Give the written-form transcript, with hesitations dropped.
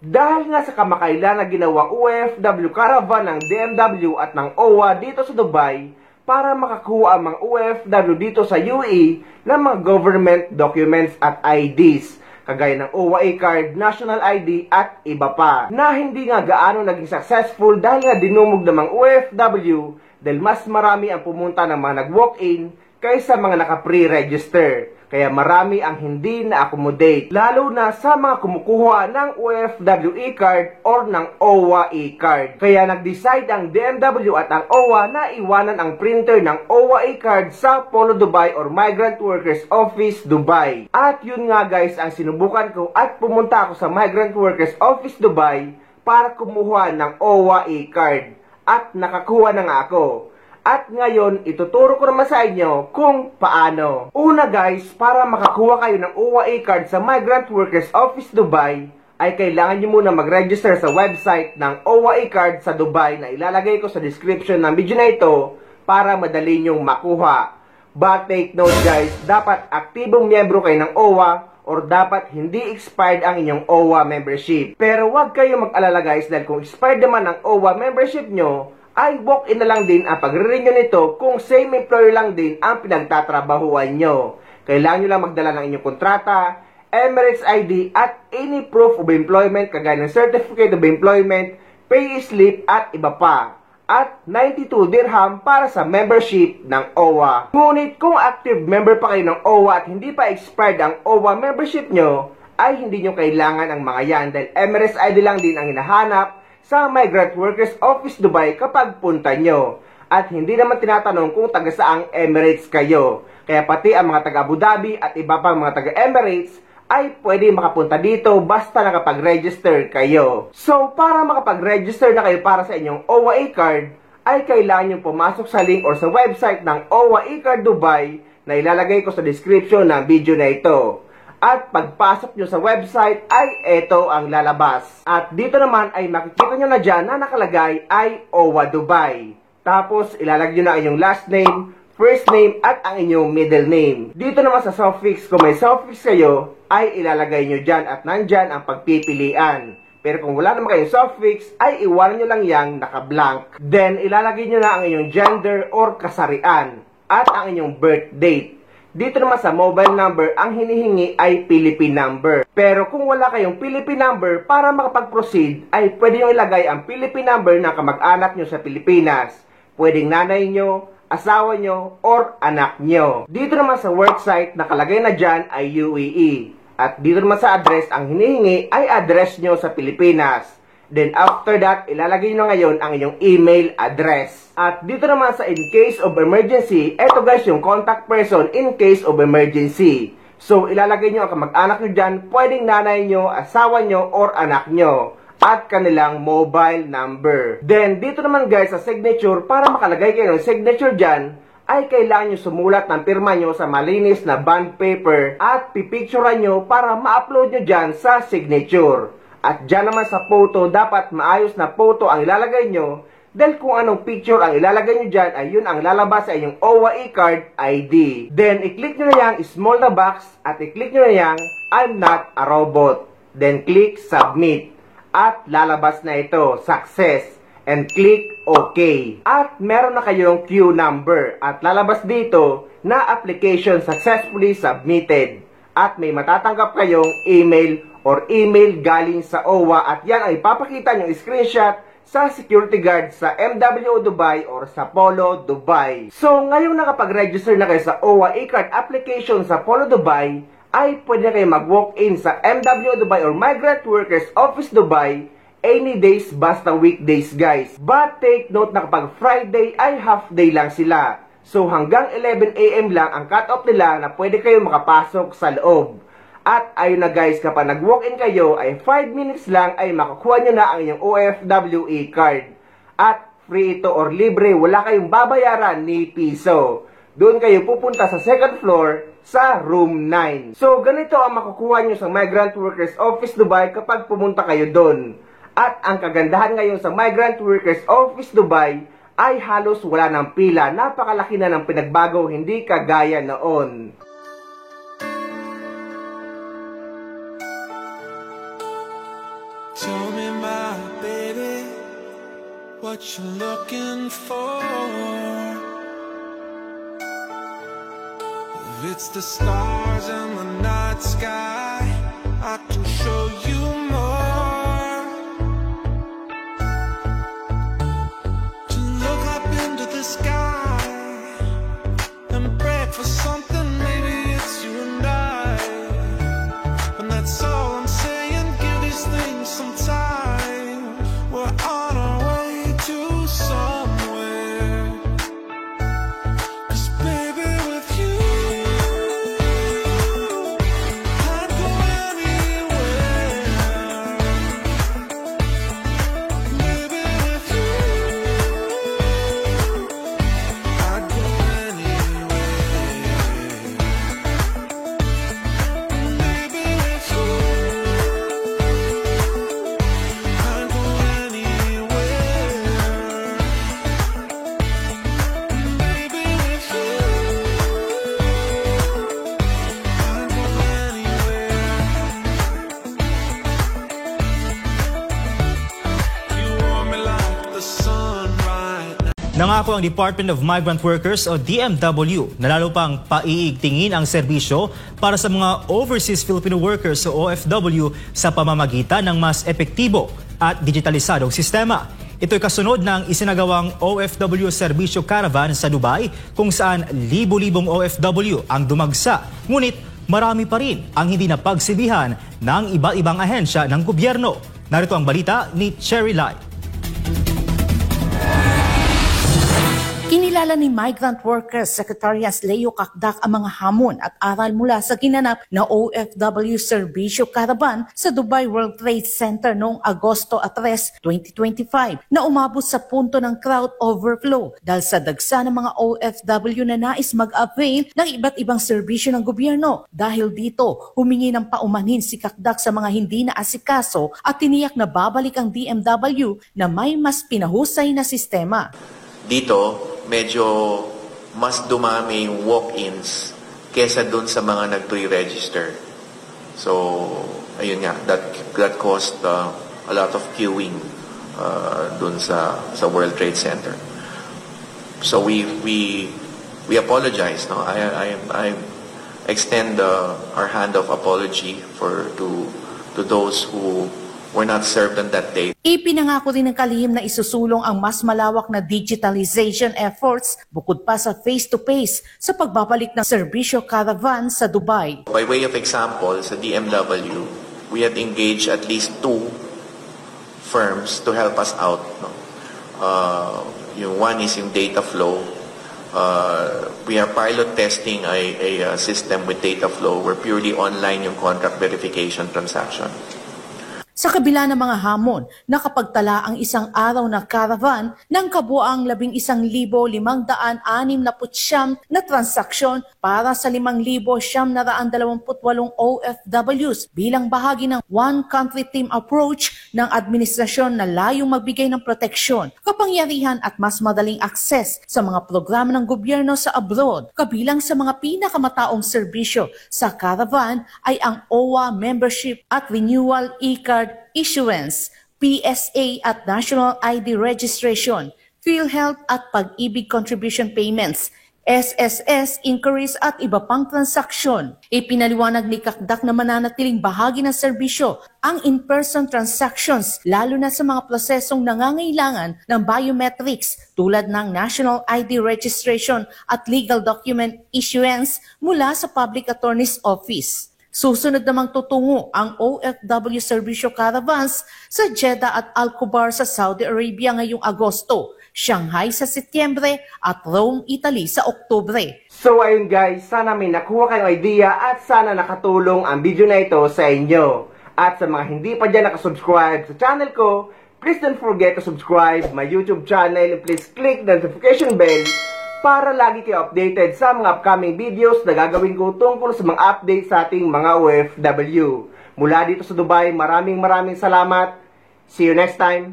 Dahil nga sa kamakailan na ginawang OFW caravan ng DMW at ng OWA dito sa Dubai para makakuha ang mga OFW dito sa UAE ng mga government documents at IDs kagaya ng OWA card, national ID at iba pa na hindi nga gaano naging successful dahil nga dinumog ng mga OFW dahil mas marami ang pumunta ng mga nag-walk-in kaysa mga naka-pre-register. Kaya marami ang hindi na-accommodate, lalo na sa mga kumukuha ng OFW e-card or ng OWA e-card. Kaya nag-decide ang DMW at ang OWA na iwanan ang printer ng OWA e-card sa Polo Dubai or Migrant Workers Office Dubai. At yun nga guys ang sinubukan ko at pumunta ako sa Migrant Workers Office Dubai para kumuha ng OWA e-card. At nakakuha na nga ako. At ngayon, ituturo ko naman sa inyo kung paano. Una guys, para makakuha kayo ng OWA e-card sa Migrant Workers Office Dubai, ay kailangan nyo muna mag-register sa website ng OWA e-card sa Dubai na ilalagay ko sa description ng video na ito para madali nyong makuha. But take note guys, dapat aktibong miyembro kayo ng OWA or dapat hindi expired ang inyong OWA membership. Pero huwag kayo mag-alala guys dahil kung expired naman ang OWA membership nyo, ay walk-in na lang din ang pagre-renew nito kung same employer lang din ang pinagtatrabahuan nyo. Kailangan nyo lang magdala ng inyong kontrata, Emirates ID at any proof of employment kagaya ng Certificate of Employment, pay slip at iba pa. At 92 dirham para sa membership ng OWA. Ngunit kung active member pa kayo ng OWA at hindi pa expired ang OWA membership nyo, ay hindi nyo kailangan ang mga yan dahil Emirates ID lang din ang hinahanap sa Migrant Workers Office Dubai kapag punta nyo. At hindi naman tinatanong kung taga saang Emirates kayo. Kaya pati ang mga taga Abu Dhabi at iba pang mga taga Emirates ay pwede makapunta dito basta nakapag-register kayo. So para makapag-register na kayo para sa inyong OWA e-card, ay kailangan nyo pumasok sa link or sa website ng OWA e-card Dubai na ilalagay ko sa description ng video na ito. At pagpasok nyo sa website ay ito ang lalabas. At dito naman ay makikita nyo na dyan na nakalagay ay OWA Dubai. Tapos ilalagay nyo na inyong last name, first name at ang inyong middle name. Dito naman sa suffix, kung may suffix kayo, ay ilalagay nyo dyan at nandyan ang pagpipilian. Pero kung wala naman kayong suffix, ay iwanan nyo lang yang naka-blank. Then ilalagay nyo na ang inyong gender or kasarian at ang inyong birth date. Dito naman sa mobile number, ang hinihingi ay Philippine number. Pero kung wala kayong Philippine number, para makapag-proceed, ay pwede nyo ilagay ang Philippine number ng kamag-anak nyo sa Pilipinas. Pwedeng nanay nyo, asawa nyo, or anak nyo. Dito naman sa worksite, nakalagay na dyan ay UAE. At dito naman sa address, ang hinihingi ay address nyo sa Pilipinas. Then after that, ilalagay nyo ngayon ang inyong email address. At dito naman sa in case of emergency, eto guys yung contact person in case of emergency. So ilalagay nyo ang kamag-anak nyo dyan, pwedeng nanay nyo, asawa nyo, or anak nyo. At kanilang mobile number. Then dito naman guys sa signature, para makalagay kayo ng signature dyan, ay kailangan nyo sumulat ng pirma nyo sa malinis na bond paper at pipicturean nyo para ma-upload nyo dyan sa signature. At dyan naman sa photo, dapat maayos na photo ang ilalagay nyo dahil kung anong picture ang ilalagay nyo dyan ay yun ang lalabas sa inyong OWA e-card ID. Then, i-click nyo na yung small na box at i-click nyo na yung I'm not a robot. Then, click submit. At lalabas na ito, success. And click OK. At meron na kayong queue number. At lalabas dito na application successfully submitted. At may matatanggap kayong email or email galing sa OWA at yan ay ipapakita nyo screenshot sa security guard sa MWO Dubai or sa Polo Dubai. So ngayong nakapag-register na kayo sa OWA e-card application sa Polo Dubai, ay pwede kayo mag-walk-in sa MWO Dubai or Migrant Workers Office Dubai any days basta weekdays guys. But take note na kapag Friday ay half day lang sila. So hanggang 11 AM lang ang cut-off nila na pwede kayo makapasok sa loob. At ayun na guys, kapag nag-walk-in kayo ay 5 minutes lang ay makakuha nyo na ang inyong OFW e-card. At free ito or libre, wala kayong babayaran ni piso. Doon kayo pupunta sa second floor sa room 9. So ganito ang makukuha nyo sa Migrant Workers Office Dubai kapag pumunta kayo doon. At ang kagandahan ngayon sa Migrant Workers Office Dubai ay halos wala ng pila. Napakalaki na ng pinagbago, hindi kagaya noon. Tell me, my baby, what you looking for? If it's the stars in the night sky, I can show you more. To look up into the sky and pray for something, maybe it's you and I. And that's all I'm saying, give these things some time. We're on our way to somewhere. 'Cause baby, with you I'd go anywhere. Baby, with you I'd go anywhere. Baby, with you I'd go anywhere. Baby, with you I'd go anywhere. You warm me like the sun right now. Nangako ang Department of Migrant Workers o DMW na lalo pang paiigtingin ang serbisyo para sa mga overseas Filipino workers o OFW sa pamamagitan ng mas epektibo at digitalisadong sistema. Ito'y kasunod ng isinagawang OFW Serbisyo Caravan sa Dubai kung saan libo-libong OFW ang dumagsa. Ngunit marami pa rin ang hindi napagsibihan ng iba't ibang ahensya ng gobyerno. Narito ang balita ni Cherry Lai. Kinilala ni Migrant Workers Secretariat Leo Kakdak ang mga hamon at aral mula sa ginanap na OFW Serbisyo Caravan sa Dubai World Trade Center noong Agosto 3, 2025 na umabot sa punto ng crowd overflow dahil sa dagsa ng mga OFW na nais mag-avail ng iba't ibang serbisyo ng gobyerno. Dahil dito, humingi ng paumanhin si Kakdak sa mga hindi na asikaso at tiniyak na babalik ang DMW na may mas pinahusay na sistema. Dito, medyo mas dumami yung walk-ins kesa dun sa mga nag-pre-register. So, ayun nga, that caused a lot of queuing dun sa World Trade Center. So we apologize, no? I extend our hand of apology to those who were not served on that day. Ipinangako din ng kalihim na isusulong ang mas malawak na digitalization efforts bukod pa sa face-to-face sa pagbabalik ng Serbisyo Caravan sa Dubai. By way of example, sa DMW, we had engaged at least 2 firms to help us out. No? Yung one is yung data flow. We are pilot testing a system with data flow where purely online yung contract verification transaction. Sa kabila ng mga hamon, nakapagtala ang isang araw na caravan ng kabuang 11,569 na transaksyon para sa 5,928 OFWs bilang bahagi ng One Country Team approach ng administrasyon na layong magbigay ng proteksyon, kapangyarihan at mas madaling akses sa mga programa ng gobyerno sa abroad. Kabilang sa mga pinakamataong serbisyo sa caravan ay ang OWA membership at renewal e-card issuance, PSA at National ID registration, PhilHealth at Pag-ibig contribution payments, SSS inquiries at iba pang transaksyon. Ipinaliwanag ni Kakdak na mananatiling bahagi ng serbisyo ang in-person transactions lalo na sa mga prosesong nangangailangan ng biometrics tulad ng National ID registration at legal document issuance mula sa Public Attorney's Office. Susunod namang tutungo ang OFW Serbisyo Caravans sa Jeddah at Al-Khobar sa Saudi Arabia ngayong Agosto, Shanghai sa Setyembre at Rome, Italy sa Oktubre. So ayun guys, sana may nakuha kayong idea at sana nakatulong ang video na ito sa inyo. At sa mga hindi pa dyan nakasubscribe sa channel ko, please don't forget to subscribe my YouTube channel and please click the notification bell para lagi kayo updated sa mga upcoming videos na gagawin ko tungkol sa mga updates sa ating mga OFW. Mula dito sa Dubai, maraming salamat. See you next time.